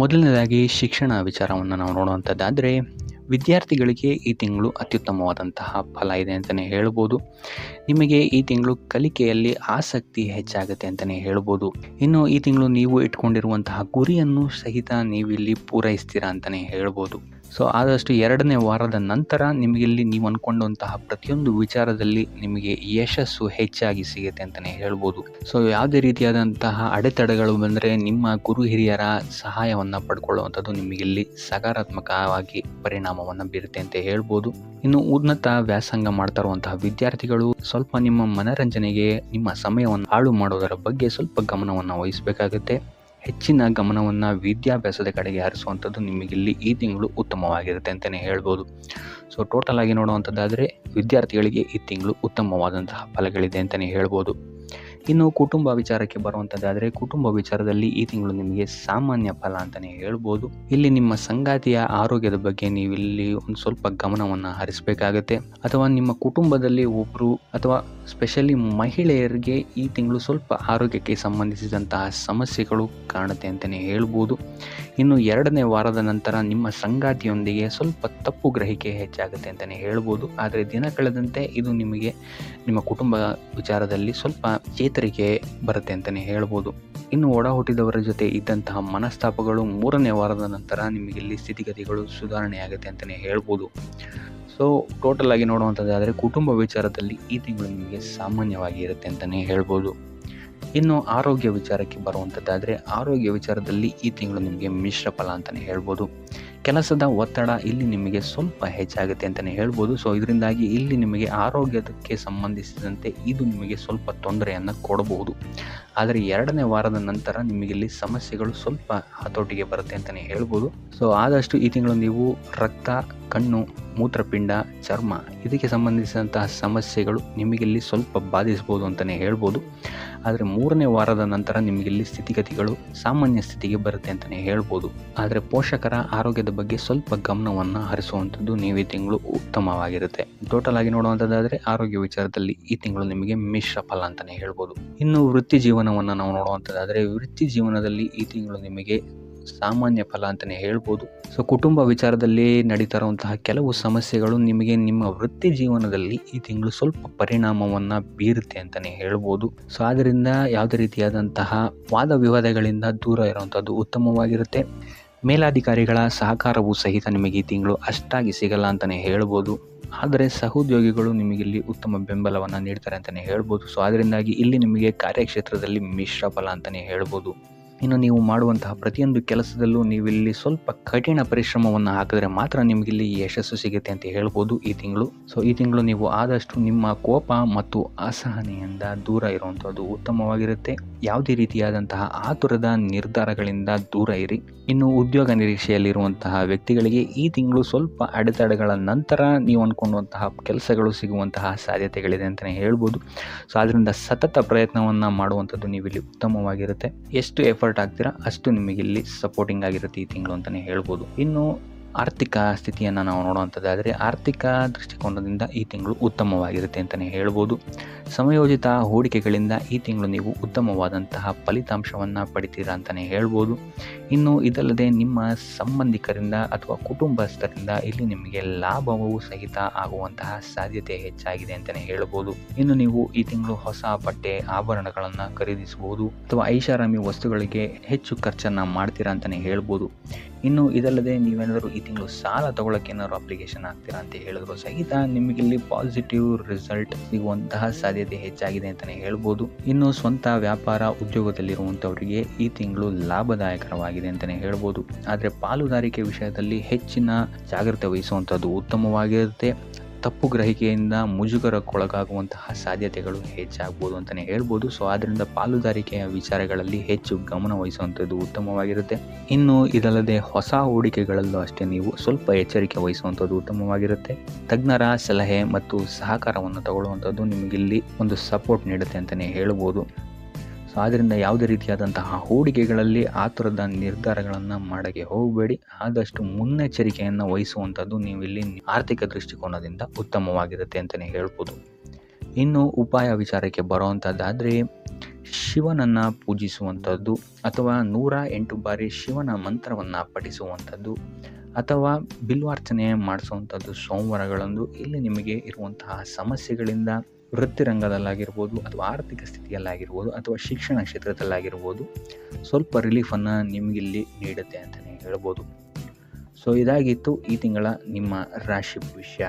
ಮೊದಲನೇದಾಗಿ ಶಿಕ್ಷಣ ವಿಚಾರವನ್ನು ನಾವು ನೋಡುವಂಥದ್ದಾದರೆ, ವಿದ್ಯಾರ್ಥಿಗಳಿಗೆ ಈ ತಿಂಗಳು ಅತ್ಯುತ್ತಮವಾದಂತಹ ಫಲ ಇದೆ ಅಂತಲೇ ಹೇಳ್ಬೋದು. ನಿಮಗೆ ಈ ತಿಂಗಳು ಕಲಿಕೆಯಲ್ಲಿ ಆಸಕ್ತಿ ಹೆಚ್ಚಾಗುತ್ತೆ ಅಂತಲೇ ಹೇಳ್ಬೋದು. ಇನ್ನು ಈ ತಿಂಗಳು ನೀವು ಇಟ್ಕೊಂಡಿರುವಂತಹ ಗುರಿಯನ್ನು ಸಹಿತ ನೀವಿಲ್ಲಿ ಪೂರೈಸ್ತೀರಾ ಅಂತಲೇ ಹೇಳ್ಬೋದು. ಸೊ ಆದಷ್ಟು 2ನೇ ವಾರದ ನಂತರ ನಿಮಗಿಲ್ಲಿ ನೀವು ಅಂದ್ಕೊಂಡಂತಹ ಪ್ರತಿಯೊಂದು ವಿಚಾರದಲ್ಲಿ ನಿಮಗೆ ಯಶಸ್ಸು ಹೆಚ್ಚಾಗಿ ಸಿಗುತ್ತೆ ಅಂತಲೇ ಹೇಳ್ಬೋದು. ಸೊ ಯಾವುದೇ ರೀತಿಯಾದಂತಹ ಅಡೆತಡೆಗಳು ಬಂದರೆ ನಿಮ್ಮ ಗುರು ಹಿರಿಯರ ಸಹಾಯವನ್ನು ಪಡ್ಕೊಳ್ಳುವಂಥದ್ದು ನಿಮಗಿಲ್ಲಿ ಸಕಾರಾತ್ಮಕವಾಗಿ ಪರಿಣಾಮವನ್ನು ಬೀರುತ್ತೆ ಅಂತ ಹೇಳ್ಬೋದು. ಇನ್ನು ಉನ್ನತ ವ್ಯಾಸಂಗ ಮಾಡ್ತಾ ಇರುವಂತಹ ವಿದ್ಯಾರ್ಥಿಗಳು ಸ್ವಲ್ಪ ನಿಮ್ಮ ಮನರಂಜನೆಗೆ ನಿಮ್ಮ ಸಮಯವನ್ನು ಹಾಳು ಮಾಡೋದರ ಬಗ್ಗೆ ಸ್ವಲ್ಪ ಗಮನವನ್ನು ವಹಿಸಬೇಕಾಗುತ್ತೆ. ಹೆಚ್ಚಿನ ಗಮನವನ್ನು ವಿದ್ಯಾಭ್ಯಾಸದ ಕಡೆಗೆ ಹರಿಸುವಂಥದ್ದು ನಿಮಗಿಲ್ಲಿ ಈ ತಿಂಗಳು ಉತ್ತಮವಾಗಿರುತ್ತೆ ಅಂತಲೇ ಹೇಳ್ಬೋದು. ಸೊ ಟೋಟಲ್ ಆಗಿ ನೋಡುವಂಥದ್ದಾದರೆ ವಿದ್ಯಾರ್ಥಿಗಳಿಗೆ ಈ ತಿಂಗಳು ಉತ್ತಮವಾದಂತಹ ಫಲಗಳಿದೆ ಅಂತಲೇ ಹೇಳ್ಬೋದು. ಇನ್ನು ಕುಟುಂಬ ವಿಚಾರಕ್ಕೆ ಬರುವಂಥದ್ದಾದರೆ, ಕುಟುಂಬ ವಿಚಾರದಲ್ಲಿ ಈ ತಿಂಗಳು ನಿಮಗೆ ಸಾಮಾನ್ಯ ಫಲ ಅಂತಲೇ ಹೇಳ್ಬೋದು. ಇಲ್ಲಿ ನಿಮ್ಮ ಸಂಗಾತಿಯ ಆರೋಗ್ಯದ ಬಗ್ಗೆ ನೀವಿಲ್ಲಿ ಒಂದು ಸ್ವಲ್ಪ ಗಮನವನ್ನು ಹರಿಸಬೇಕಾಗತ್ತೆ. ಅಥವಾ ನಿಮ್ಮ ಕುಟುಂಬದಲ್ಲಿ ಒಬ್ಬರು ಅಥವಾ ಸ್ಪೆಷಲಿ ಮಹಿಳೆಯರಿಗೆ ಈ ತಿಂಗಳು ಸ್ವಲ್ಪ ಆರೋಗ್ಯಕ್ಕೆ ಸಂಬಂಧಿಸಿದಂತಹ ಸಮಸ್ಯೆಗಳು ಕಾಣುತ್ತೆ ಅಂತಲೇ ಹೇಳ್ಬೋದು. ಇನ್ನು 2ನೇ ವಾರದ ನಂತರ ನಿಮ್ಮ ಸಂಗಾತಿಯೊಂದಿಗೆ ಸ್ವಲ್ಪ ತಪ್ಪು ಗ್ರಹಿಕೆ ಹೆಚ್ಚಾಗುತ್ತೆ ಅಂತಲೇ ಹೇಳ್ಬೋದು. ಆದರೆ ದಿನ ಕಳೆದಂತೆ ಇದು ನಿಮಗೆ ನಿಮ್ಮ ಕುಟುಂಬ ವಿಚಾರದಲ್ಲಿ ಸ್ವಲ್ಪ ಚೇತರಿಕೆ ಬರುತ್ತೆ ಅಂತಲೇ ಹೇಳ್ಬೋದು. ಇನ್ನು ಒಡ ಹುಟ್ಟಿದವರ ಜೊತೆ ಇದ್ದಂತಹ ಮನಸ್ತಾಪಗಳು 3ನೇ ವಾರದ ನಂತರ ನಿಮಗಿಲ್ಲಿ ಸ್ಥಿತಿಗತಿಗಳು ಸುಧಾರಣೆ ಆಗುತ್ತೆ ಅಂತಲೇ ಹೇಳ್ಬೋದು. ಸೊ ಟೋಟಲ್ ಆಗಿ ನೋಡುವಂಥದ್ದಾದರೆ ಕುಟುಂಬ ವಿಚಾರದಲ್ಲಿ ಈ ತಿಂಗಳು ನಿಮಗೆ ಸಾಮಾನ್ಯವಾಗಿ ಇರುತ್ತೆ ಅಂತಲೇ ಹೇಳ್ಬೋದು. ಇನ್ನು ಆರೋಗ್ಯ ವಿಚಾರಕ್ಕೆ ಬರುವಂಥದ್ದಾದರೆ, ಆರೋಗ್ಯ ವಿಚಾರದಲ್ಲಿ ಈ ತಿಂಗಳು ನಿಮಗೆ ಮಿಶ್ರ ಫಲ ಅಂತಲೇ ಹೇಳ್ಬೋದು. ಕೆಲಸದ ಒತ್ತಡ ಇಲ್ಲಿ ನಿಮಗೆ ಸ್ವಲ್ಪ ಹೆಚ್ಚಾಗುತ್ತೆ ಅಂತಲೇ ಹೇಳ್ಬೋದು. ಸೊ ಇದರಿಂದಾಗಿ ಇಲ್ಲಿ ನಿಮಗೆ ಆರೋಗ್ಯಕ್ಕೆ ಸಂಬಂಧಿಸಿದಂತೆ ಇದು ನಿಮಗೆ ಸ್ವಲ್ಪ ತೊಂದರೆಯನ್ನು ಕೊಡಬಹುದು. ಆದರೆ 2ನೇ ವಾರದ ನಂತರ ನಿಮಗಿಲ್ಲಿ ಸಮಸ್ಯೆಗಳು ಸ್ವಲ್ಪ ಹತೋಟಿಗೆ ಬರುತ್ತೆ ಅಂತಲೇ ಹೇಳ್ಬೋದು. ಸೊ ಆದಷ್ಟು ಈ ತಿಂಗಳು ನೀವು ರಕ್ತ, ಕಣ್ಣು, ಮೂತ್ರಪಿಂಡ, ಚರ್ಮ ಇದಕ್ಕೆ ಸಂಬಂಧಿಸಿದಂತಹ ಸಮಸ್ಯೆಗಳು ನಿಮಗಿಲ್ಲಿ ಸ್ವಲ್ಪ ಬಾಧಿಸ್ಬೋದು ಅಂತಲೇ ಹೇಳ್ಬೋದು. ಆದರೆ 3ನೇ ವಾರದ ನಂತರ ನಿಮಗಿಲ್ಲಿ ಸ್ಥಿತಿಗತಿಗಳು ಸಾಮಾನ್ಯ ಸ್ಥಿತಿಗೆ ಬರುತ್ತೆ ಅಂತಲೇ ಹೇಳ್ಬೋದು. ಆದರೆ ಪೋಷಕರ ಆರೋಗ್ಯದ ಬಗ್ಗೆ ಸ್ವಲ್ಪ ಗಮನವನ್ನು ಹರಿಸುವಂಥದ್ದು ನೀವು ಈ ತಿಂಗಳು ಉತ್ತಮವಾಗಿರುತ್ತೆ. ಟೋಟಲ್ ಆಗಿ ನೋಡುವಂಥದ್ದಾದರೆ ಆರೋಗ್ಯ ವಿಚಾರದಲ್ಲಿ ಈ ತಿಂಗಳು ನಿಮಗೆ ಮಿಶ್ರ ಫಲ ಅಂತಲೇ ಹೇಳ್ಬೋದು. ಇನ್ನು ವೃತ್ತಿ ಜೀವನವನ್ನು ನಾವು ನೋಡುವಂಥದ್ದಾದರೆ, ವೃತ್ತಿ ಜೀವನದಲ್ಲಿ ಈ ತಿಂಗಳು ನಿಮಗೆ ಸಾಮಾನ್ಯ ಫಲ ಅಂತಲೇ ಹೇಳ್ಬೋದು. ಸೊ ಕುಟುಂಬ ವಿಚಾರದಲ್ಲಿ ನಡೀತಾ ಇರುವಂತಹ ಕೆಲವು ಸಮಸ್ಯೆಗಳು ನಿಮಗೆ ನಿಮ್ಮ ವೃತ್ತಿ ಜೀವನದಲ್ಲಿ ಈ ತಿಂಗಳು ಸ್ವಲ್ಪ ಪರಿಣಾಮವನ್ನು ಬೀರುತ್ತೆ ಅಂತಲೇ ಹೇಳ್ಬೋದು. ಸೊ ಆದ್ದರಿಂದ ಯಾವುದೇ ರೀತಿಯಾದಂತಹ ವಾದ ವಿವಾದಗಳಿಂದ ದೂರ ಇರುವಂಥದ್ದು ಉತ್ತಮವಾಗಿರುತ್ತೆ. ಮೇಲಾಧಿಕಾರಿಗಳ ಸಹಕಾರವೂ ಸಹಿತ ನಿಮಗೆ ಈ ತಿಂಗಳು ಅಷ್ಟಾಗಿ ಸಿಗಲ್ಲ ಅಂತಲೇ ಹೇಳ್ಬೋದು. ಆದರೆ ಸಹೋದ್ಯೋಗಿಗಳು ನಿಮಗಿಲ್ಲಿ ಉತ್ತಮ ಬೆಂಬಲವನ್ನು ನೀಡ್ತಾರೆ ಅಂತಲೇ ಹೇಳ್ಬೋದು. ಸೊ ಅದರಿಂದಾಗಿ ಇಲ್ಲಿ ನಿಮಗೆ ಕಾರ್ಯಕ್ಷೇತ್ರದಲ್ಲಿ ಮಿಶ್ರ ಫಲ ಅಂತಲೇ ಹೇಳ್ಬೋದು. ಇನ್ನು ನೀವು ಮಾಡುವಂತಹ ಪ್ರತಿಯೊಂದು ಕೆಲಸದಲ್ಲೂ ನೀವಿಲ್ಲಿ ಸ್ವಲ್ಪ ಕಠಿಣ ಪರಿಶ್ರಮವನ್ನು ಹಾಕಿದ್ರೆ ಮಾತ್ರ ನಿಮಗಿಲ್ಲಿ ಯಶಸ್ಸು ಸಿಗುತ್ತೆ ಅಂತ ಹೇಳ್ಬೋದು ಈ ತಿಂಗಳು. ಸೊ ಈ ತಿಂಗಳು ನೀವು ಆದಷ್ಟು ನಿಮ್ಮ ಕೋಪ ಮತ್ತು ಅಸಹನೆಯಿಂದ ದೂರ ಇರುವಂಥದ್ದು ಉತ್ತಮವಾಗಿರುತ್ತೆ. ಯಾವುದೇ ರೀತಿಯಾದಂತಹ ಆತುರದ ನಿರ್ಧಾರಗಳಿಂದ ದೂರ ಇರಿ. ಇನ್ನು ಉದ್ಯೋಗ ನಿರೀಕ್ಷೆಯಲ್ಲಿರುವಂತಹ ವ್ಯಕ್ತಿಗಳಿಗೆ ಈ ತಿಂಗಳು ಸ್ವಲ್ಪ ಅಡೆತಡೆಗಳ ನಂತರ ನೀವು ಅಂದ್ಕೊಂಡಂತಹ ಕೆಲಸಗಳು ಸಿಗುವಂತಹ ಸಾಧ್ಯತೆಗಳಿದೆ ಅಂತಲೇ ಹೇಳ್ಬೋದು. ಸೊ ಅದರಿಂದ ಸತತ ಪ್ರಯತ್ನವನ್ನು ಮಾಡುವಂಥದ್ದು ನೀವಿಲ್ಲಿ ಉತ್ತಮವಾಗಿರುತ್ತೆ. ಎಷ್ಟು ಎಫರ್ಟ್ ಆಗ್ತೀರಾ ಅಷ್ಟು ನಿಮಗಿಲ್ಲಿ ಸಪೋರ್ಟಿಂಗ್ ಆಗಿರುತ್ತೆ ಈ ತಿಂಗಳು ಅಂತಲೇ ಹೇಳ್ಬೋದು. ಇನ್ನು ಆರ್ಥಿಕ ಸ್ಥಿತಿಯನ್ನು ನಾವು ನೋಡುವಂಥದ್ದಾದರೆ, ಆರ್ಥಿಕ ದೃಷ್ಟಿಕೋನದಿಂದ ಈ ತಿಂಗಳು ಉತ್ತಮವಾಗಿರುತ್ತೆ ಅಂತಲೇ ಹೇಳ್ಬೋದು. ಸಮಯೋಚಿತ ಹೂಡಿಕೆಗಳಿಂದ ಈ ತಿಂಗಳು ನೀವು ಉತ್ತಮವಾದಂತಹ ಫಲಿತಾಂಶವನ್ನು ಪಡಿತೀರಾ ಅಂತಲೇ ಹೇಳ್ಬೋದು. ಇನ್ನು ಇದಲ್ಲದೆ ನಿಮ್ಮ ಸಂಬಂಧಿಕರಿಂದ ಅಥವಾ ಕುಟುಂಬಸ್ಥರಿಂದ ಇಲ್ಲಿ ನಿಮಗೆ ಲಾಭವೂ ಸಹಿತ ಆಗುವಂತಹ ಸಾಧ್ಯತೆ ಹೆಚ್ಚಾಗಿದೆ ಅಂತಲೇ ಹೇಳ್ಬೋದು. ಇನ್ನು ನೀವು ಈ ತಿಂಗಳು ಹೊಸ ಬಟ್ಟೆ, ಆಭರಣಗಳನ್ನು ಖರೀದಿಸಬಹುದು ಅಥವಾ ಐಷಾರಾಮಿ ವಸ್ತುಗಳಿಗೆ ಹೆಚ್ಚು ಖರ್ಚನ್ನು ಮಾಡ್ತೀರಾ ಅಂತಲೇ ಹೇಳ್ಬೋದು. ಇನ್ನು ಇದಲ್ಲದೆ ನೀವೇನಾದರೂ ಈ ತಿಂಗಳು ಸಾಲ ತಗೊಳ್ಳೋಕೆ ಏನಾದರೂ ಅಪ್ಲಿಕೇಶನ್ ಆಗ್ತೀರಾ ಅಂತ ಹೇಳಿದ್ರು ಸಹಿತ ನಿಮಗಿಲ್ಲಿ ಪಾಸಿಟಿವ್ ರಿಸಲ್ಟ್ ಸಿಗುವಂತಹ ಸಾಧ್ಯತೆ ಹೆಚ್ಚಾಗಿದೆ ಅಂತಲೇ ಹೇಳ್ಬೋದು. ಇನ್ನು ಸ್ವಂತ ವ್ಯಾಪಾರ ಉದ್ಯೋಗದಲ್ಲಿರುವಂಥವರಿಗೆ ಈ ತಿಂಗಳು ಲಾಭದಾಯಕರವಾಗಿದೆ ಅಂತಲೇ ಹೇಳ್ಬೋದು. ಆದರೆ ಪಾಲುದಾರಿಕೆ ವಿಷಯದಲ್ಲಿ ಹೆಚ್ಚಿನ ಜಾಗ್ರತೆ ವಹಿಸುವಂಥದ್ದು ಉತ್ತಮವಾಗಿರುತ್ತೆ. ತಪ್ಪು ಗ್ರಹಿಕೆಯಿಂದ ಮುಜುಗರಕ್ಕೊಳಗಾಗುವಂತಹ ಸಾಧ್ಯತೆಗಳು ಹೆಚ್ಚಾಗ್ಬೋದು ಅಂತಲೇ ಹೇಳ್ಬೋದು. ಸೊ ಆದ್ದರಿಂದ ಪಾಲುದಾರಿಕೆಯ ವಿಚಾರಗಳಲ್ಲಿ ಹೆಚ್ಚು ಗಮನ ವಹಿಸುವಂಥದ್ದು ಉತ್ತಮವಾಗಿರುತ್ತೆ. ಇನ್ನು ಇದಲ್ಲದೆ ಹೊಸ ಹೂಡಿಕೆಗಳಲ್ಲೂ ಅಷ್ಟೇ ನೀವು ಸ್ವಲ್ಪ ಎಚ್ಚರಿಕೆ ವಹಿಸುವಂಥದ್ದು ಉತ್ತಮವಾಗಿರುತ್ತೆ. ತಜ್ಞರ ಸಲಹೆ ಮತ್ತು ಸಹಕಾರವನ್ನು ತಗೊಳ್ಳುವಂಥದ್ದು ನಿಮಗಿಲ್ಲಿ ಒಂದು ಸಪೋರ್ಟ್ ನೀಡುತ್ತೆ ಅಂತಲೇ ಹೇಳ್ಬೋದು. ಸೊ ಆದ್ದರಿಂದ ಯಾವುದೇ ರೀತಿಯಾದಂತಹ ಹೂಡಿಕೆಗಳಲ್ಲಿ ಆತುರದ ನಿರ್ಧಾರಗಳನ್ನು ಮಾಡೋಕ್ಕೆ ಹೋಗಬೇಡಿ. ಆದಷ್ಟು ಮುನ್ನೆಚ್ಚರಿಕೆಯನ್ನು ವಹಿಸುವಂಥದ್ದು ನೀವಿಲ್ಲಿ ಆರ್ಥಿಕ ದೃಷ್ಟಿಕೋನದಿಂದ ಉತ್ತಮವಾಗಿರುತ್ತೆ ಅಂತಲೇ ಹೇಳ್ಬೋದು. ಇನ್ನು ಉಪಾಯ ವಿಚಾರಕ್ಕೆ ಬರುವಂಥದ್ದಾದರೆ, ಶಿವನನ್ನು ಪೂಜಿಸುವಂಥದ್ದು ಅಥವಾ 108 ಬಾರಿ ಶಿವನ ಮಂತ್ರವನ್ನು ಪಠಿಸುವಂಥದ್ದು ಅಥವಾ ಬಿಲ್ವಾರ್ಚನೆ ಮಾಡಿಸುವಂಥದ್ದು ಸೋಮವಾರಗಳಂದು ಇಲ್ಲಿ ನಿಮಗೆ ಇರುವಂತಹ ಸಮಸ್ಯೆಗಳಿಂದ ವೃತ್ತಿರಂಗದಲ್ಲಾಗಿರ್ಬೋದು ಅಥವಾ ಆರ್ಥಿಕ ಸ್ಥಿತಿಯಲ್ಲಾಗಿರ್ಬೋದು ಅಥವಾ ಶಿಕ್ಷಣ ಕ್ಷೇತ್ರದಲ್ಲಾಗಿರ್ಬೋದು ಸ್ವಲ್ಪ ರಿಲೀಫನ್ನು ನಿಮಗಿಲ್ಲಿ ನೀಡುತ್ತೆ ಅಂತಲೇ ಹೇಳ್ಬೋದು. ಸೊ ಇದಾಗಿತ್ತು ಈ ತಿಂಗಳ ನಿಮ್ಮ ರಾಶಿ ಭವಿಷ್ಯ.